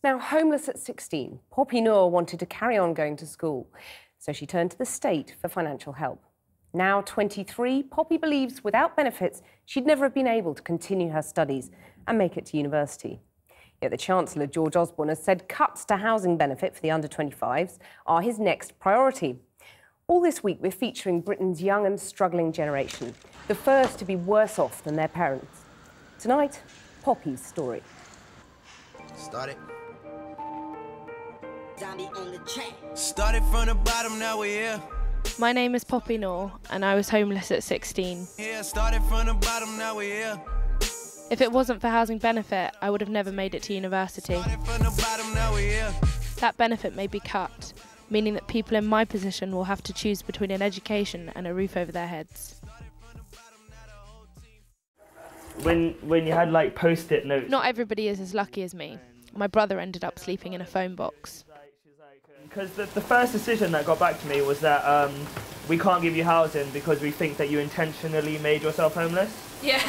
Now, homeless at 16, Poppy Noor wanted to carry on going to school, so she turned to the state for financial help. Now 23, Poppy believes without benefits, she'd never have been able to continue her studies and make it to university. Yet the Chancellor, George Osborne, has said cuts to housing benefit for the under-25s are his next priority. All this week, we're featuring Britain's young and struggling generation, the first to be worse off than their parents. Tonight, Poppy's story. Start it. Started from the bottom, now we're here. My name is Poppy Noor, and I was homeless at 16. Yeah, started from the bottom, now we're here. If it wasn't for housing benefit, I would have never made it to university. Started from the bottom, now we're here. That benefit may be cut, meaning that people in my position will have to choose between an education and a roof over their heads. When you had like post-it notes. Not everybody is as lucky as me. My brother ended up sleeping in a phone box. Because the first decision that got back to me was that we can't give you housing because we think that you intentionally made yourself homeless. Yeah.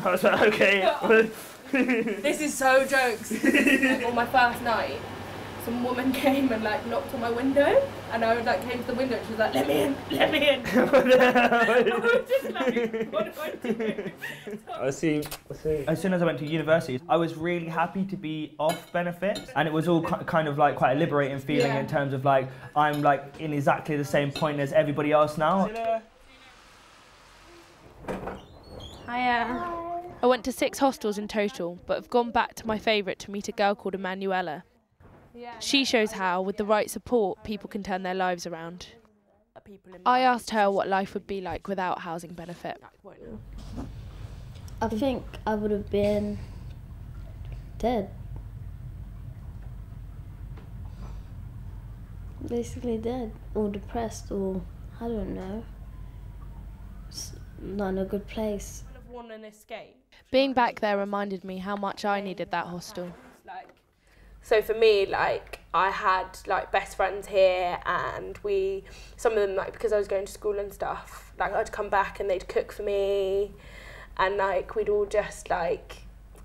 I was like, okay. This is so jokes. On my first night, some woman came and like knocked on my window, and I like came to the window and she was like, let me in, let me in. I was just like, what do I do? I see. As soon as I went to university, I was really happy to be off benefits, and it was all kind of like quite a liberating feeling in terms of like, I'm like in exactly the same point as everybody else now. Hiya. I went to 6 hostels in total, but have gone back to my favourite to meet a girl called Emanuela. She shows how, with the right support, people can turn their lives around. I asked her what life would be like without housing benefit. I think I would have been dead. Basically dead, or depressed, or I don't know. Not in a good place. Being back there reminded me how much I needed that hostel. So for me, like, I had like best friends here, and some of them, like, because I was going to school and stuff, like I'd come back and they'd cook for me, and like we'd all just like,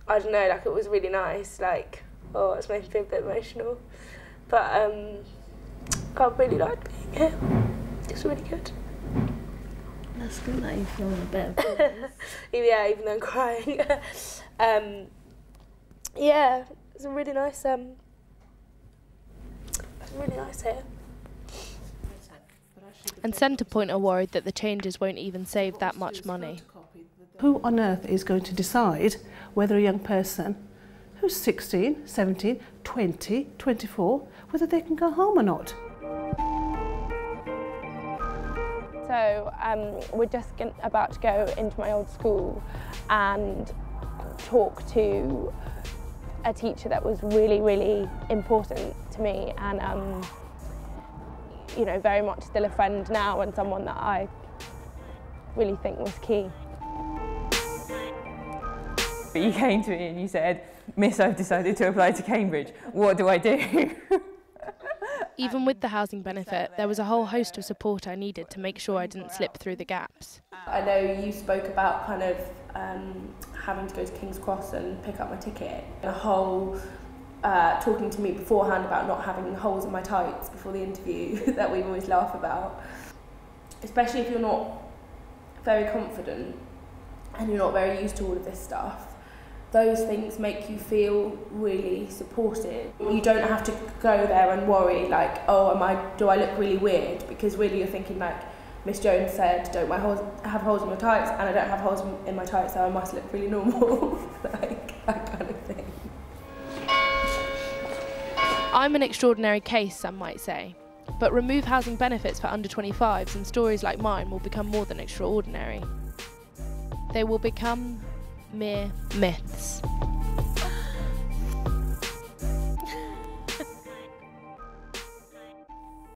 I don't know, like it was really nice. Like, oh, it's making me feel a bit emotional, but I really liked being here. It's really good. That's good that you feel a bit. Yeah, even though I'm crying. Yeah. It's a really nice, here. And Centrepoint are worried that the changes won't even save that much money. Who on earth is going to decide whether a young person who's 16, 17, 20, 24, whether they can go home or not? So we're just about to go into my old school and talk to a teacher that was really, really important to me, and you know, very much still a friend now, and someone that I really think was key. But you came to me and you said, "Miss, I've decided to apply to Cambridge. What do I do?" Even with the housing benefit, there was a whole host of support I needed to make sure I didn't slip through the gaps. I know you spoke about kind of having to go to King's Cross and pick up my ticket. The whole talking to me beforehand about not having holes in my tights before the interview that we always laugh about. Especially if you're not very confident and you're not very used to all of this stuff. Those things make you feel really supported. You don't have to go there and worry like, oh, do I look really weird? Because really you're thinking like, Miss Jones said, don't have holes in your tights, and I don't have holes in my tights, so I must look really normal. Like, that kind of thing. I'm an extraordinary case, some might say. But remove housing benefits for under-25s and stories like mine will become more than extraordinary. They will become mere myths.